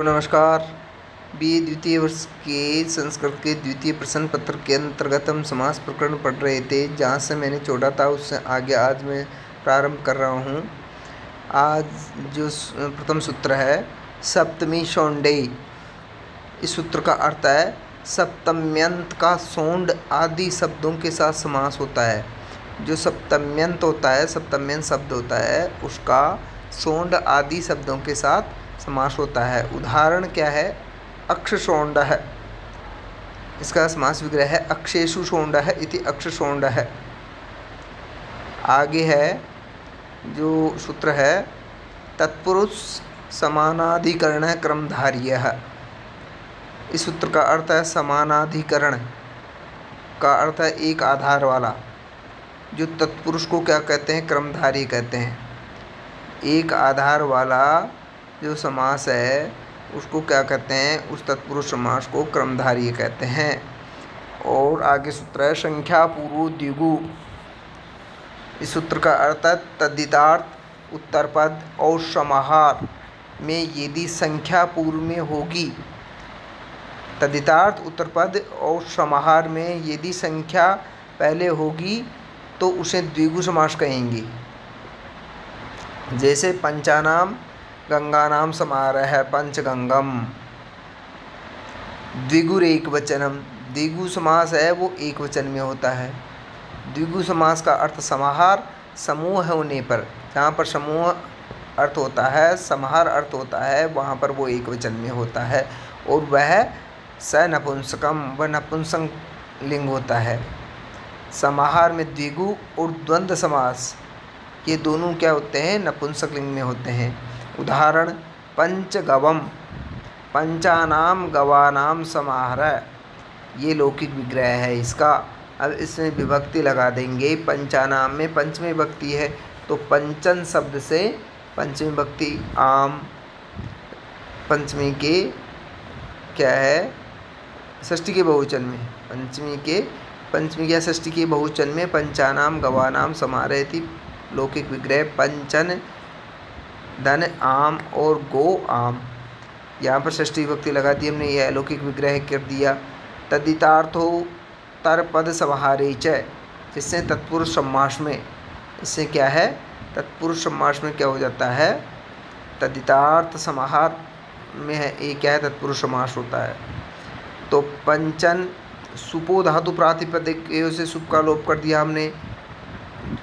नमस्कार। बीए द्वितीय वर्ष के संस्कृत के द्वितीय प्रश्न पत्र के अंतर्गत हम समास प्रकरण पढ़ रहे थे। जहाँ से मैंने छोड़ा था उससे आगे आज मैं प्रारंभ कर रहा हूँ। आज जो प्रथम सूत्र है सप्तमी शोंडे, इस सूत्र का अर्थ है सप्तम्यंत का सोंड आदि शब्दों के साथ समास होता है। जो सप्तम्यंत होता है, सप्तम्यंत शब्द होता है, उसका सोंड आदि शब्दों के साथ समास होता है। उदाहरण क्या है? अक्षशोंड है, इसका समास विग्रह है अक्षेषु शोंड है इति अक्षशोंड है। आगे है जो सूत्र है तत्पुरुष समानाधिकरण क्रमधार्य है। इस सूत्र का अर्थ है समानाधिकरण का अर्थ है एक आधार वाला। जो तत्पुरुष को क्या कहते हैं? क्रमधारी कहते हैं। एक आधार वाला जो समास है उसको क्या कहते हैं? उस तत्पुरुष समास को क्रमधारी कहते हैं। और आगे सूत्र है संख्या पूर्व द्विगु। इस सूत्र का अर्थ है तद्धितार्थ उत्तर पद और समाहार में यदि संख्या पूर्व में होगी, तद्धितार्थ उत्तर पद और समाहार में यदि संख्या पहले होगी तो उसे द्विगु समास कहेंगे। जैसे पंचानाम गंगानाम समारह है पंचगंगम। द्विगुर एक वचनम, द्विगु समास है वो एक वचन में होता है। द्विगु समास का अर्थ समाहार, समूह होने पर, जहाँ पर समूह अर्थ होता है, समाहार अर्थ होता है, वहाँ पर वो एक वचन में होता है। और वह स नपुंसकम, वह नपुंसक लिंग होता है। समाहार में द्विगु और द्वंद्व समास ये दोनों क्या होते हैं? नपुंसक लिंग में होते हैं। उदाहरण पंचगवम, पंचानाम गवानाम समाहरः, ये लौकिक विग्रह है इसका। अब इसमें विभक्ति लगा देंगे। पंचानाम में पंचमी विभक्ति है तो पंचन शब्द से पंचमी विभक्ति आम, पंचमी के क्या है? षष्ठी के बहुवचन में, पंचमी क्या षष्ठी के बहुवचन में पंचानाम गवानाम समाहरः थी लौकिक विग्रह। पंचन धन आम और गो आम, यहाँ पर षष्ठी विभक्ति लगा दी हमने, यह अलौकिक विग्रह कर दिया। तद्धितार्थो तरपद समाहारे च, जिससे तत्पुरुष समास में, इससे क्या है? तत्पुरुष समास में क्या हो जाता है? तद्धितार्थ समाहार में है, ये क्या है? तत्पुरुष समास होता है। तो पंचन सुपो धातु प्रातिपदिक से सुप का लोप कर दिया हमने।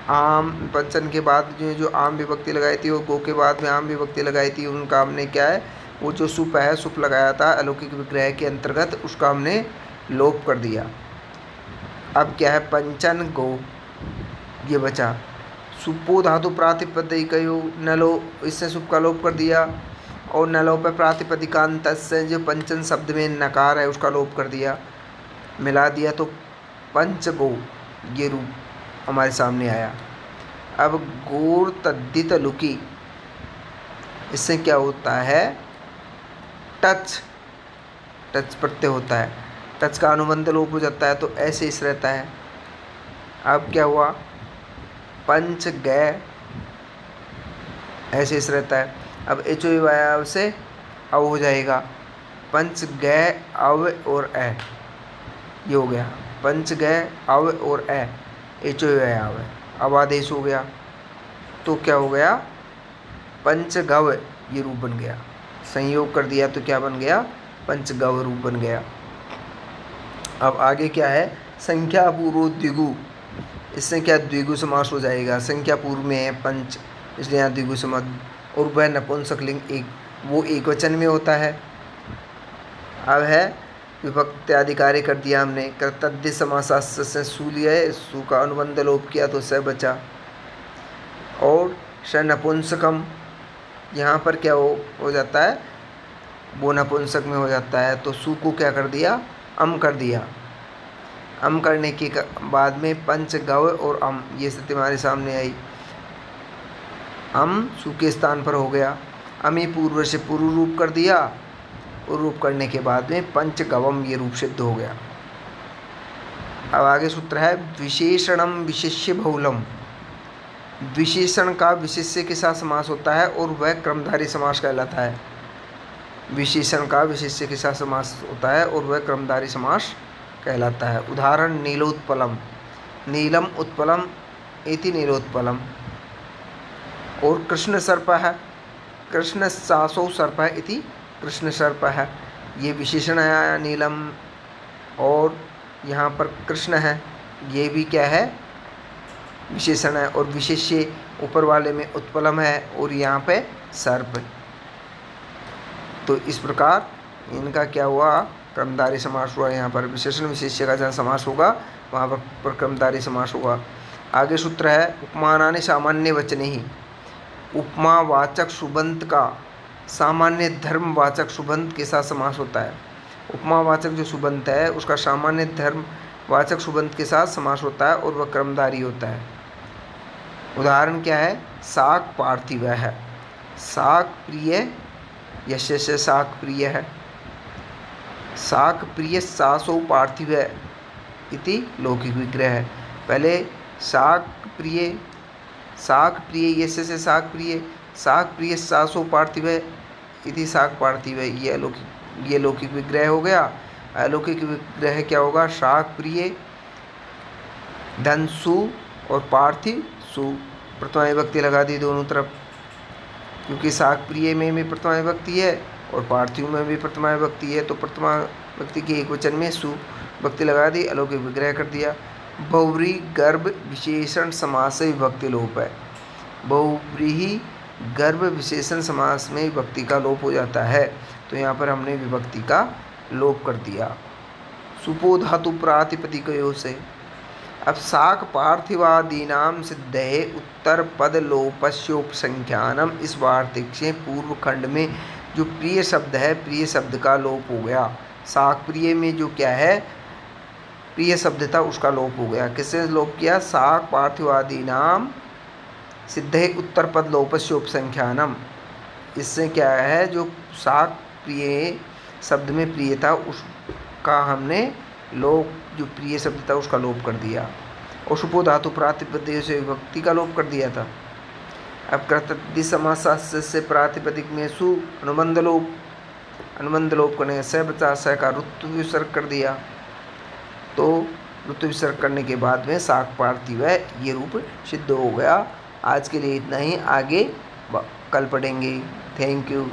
आम, पंचन के बाद जो आम विभक्ति लगाई थी, वो गो के बाद में आम विभक्ति लगाई थी, उनका हमने क्या है? वो जो सुप है, सुप लगाया था अलौकिक विग्रह के अंतर्गत, उसका हमने लोप कर दिया। अब क्या है? पंचन गो ये बचा। सुपो धातु प्रातिपदिकयो नलो, इससे सुप का लोप कर दिया। और नलो पर प्रातिपदिकांत से जो पंचन शब्द में नकार है उसका लोप कर दिया, मिला दिया, तो पंचगो ये रूप हमारे सामने आया। अब गोर तद्धित लुकी, इससे क्या होता है? टच प्रत्यय होता है, टच का अनुबंध लोप हो जाता है, तो ऐसे इस रहता है। अब क्या हुआ? पंच गए, ऐसे इस रहता है। अब एचो वायाव से अव हो जाएगा, पंच गए अव और ए, ये हो गया। पंच गए अव और ए, एचो आव, अब आदेश हो गया, तो क्या हो गया? पंचगव ये रूप बन गया। संयोग कर दिया तो क्या बन गया? पंचगव रूप बन गया। अब आगे क्या है? संख्या पूर्व द्विगु, इससे क्या द्विगु समास हो जाएगा। संख्या पूर्व में है पंच, इसलिए यहाँ द्विगु समास। और वह नपुंसक लिंग एक, वो एक वचन में होता है। अब है विभक्ति आदि कार्य कर दिया हमने। कर्तव्य समास से सू लिया है, सू का अनुबंध लोप किया तो स बचा। और स नपुंसकम, यहाँ पर क्या हो जाता है? वो नपुंसक में हो जाता है, तो सू को क्या कर दिया? अम कर दिया। अम करने के बाद में पंच गव और अम, ये स्थिति हमारे सामने आई। अम सू के स्थान पर हो गया। अमी पूर्व से पूर्व रूप कर दिया, पूर्व रूप करने के बाद में पंचगवम ये रूप सिद्ध हो गया। अब आगे सूत्र है विशेषणम विशिष्य बहुलम। विशेषण का विशेष्य के साथ समास होता है और वह क्रमधारी समास कहलाता है। विशेषण का विशेष्य के साथ समास होता है और वह क्रमधारी समास कहलाता है। उदाहरण नीलोत्पलम, नीलम उत्पलम इति नीलोत्पलम। और कृष्ण सर्प है, कृष्ण सासौ सर्प इति कृष्ण सर्प है। ये विशेषण है नीलम, और यहाँ पर कृष्ण है, ये भी क्या है, विशेषण है। और विशेष्य ऊपर वाले में उत्पलम है और यहाँ पे सर्प। तो इस प्रकार इनका क्या हुआ, क्रमधारी समास हुआ। यहाँ पर विशेषण विशेष्य का जहाँ समास होगा वहाँ पर क्रमधारी समास होगा। आगे सूत्र है उपमानानि सामान्य वचने ही। उपमावाचक सुबंत का सामान्य धर्मवाचक सुबंत के साथ समास होता है। उपमावाचक जो सुबंत है उसका सामान्य धर्मवाचक सुबंत के साथ समास होता है और वह क्रमधारी होता है। उदाहरण क्या है, शाक पार्थिव है, शाक प्रिय यश से शाक प्रिय है, शाक प्रिय सासौ पार्थिव इति लौकिक विग्रह है। पहले शाक प्रिय यश से शाक प्रिय, शाक प्रिय सासौ पार्थिव इति शाक पार्थिव, ये लौकिक विग्रह हो गया। अलौकिक विग्रह क्या होगा, शाक प्रिय धन सु और पार्थिव सु, प्रथमा विभक्ति लगा दी दोनों तरफ, क्योंकि शाक प्रिय में भी प्रथमा विभक्ति है और पार्थिव में भी प्रथमा विभक्ति है, तो प्रथमा विभक्ति के एक वचन में सु विभक्ति लगा दी, अलौकिक विग्रह कर दिया। बहुव्रीहि गर्भ विशेषण समास से विभक्ति लोप है। बहुव्रीहि गर्भ विशेषण समास में विभक्ति का लोप हो जाता है, तो यहाँ पर हमने विभक्ति का लोप कर दिया। सुपो धातु प्रातिपदिकयोः से। अब शाक पार्थिवादीनाम सिद्धे उत्तर पद लोपस्योपसंख्यानम, इस वार्तिक से पूर्व खंड में जो प्रिय शब्द है, प्रिय शब्द का लोप हो गया। शाक प्रिय में जो क्या है, प्रिय शब्द था उसका लोप हो गया। किससे लोप किया, शाक पार्थिवादीनाम सिद्धे उत्तर पद लोपस्योपसंख्यानम। इससे क्या है, जो शाक प्रिय शब्द में प्रिय था उसका हमने लोप, जो प्रिय शब्द था उसका लोप कर दिया। और सुपो धातु प्रातिपदिक से विभक्ति का लोप कर दिया था। अब कर्तृ समास से प्रातिपदिक में सु अनुबंध लोप करने से बचा स का ऋतु विसर्ग कर दिया, तो ऋतु विसर्ग करने के बाद में शाक पार्थिव है ये रूप सिद्ध हो गया। आज के लिए इतना ही, आगे कल पढ़ेंगे। Thank you.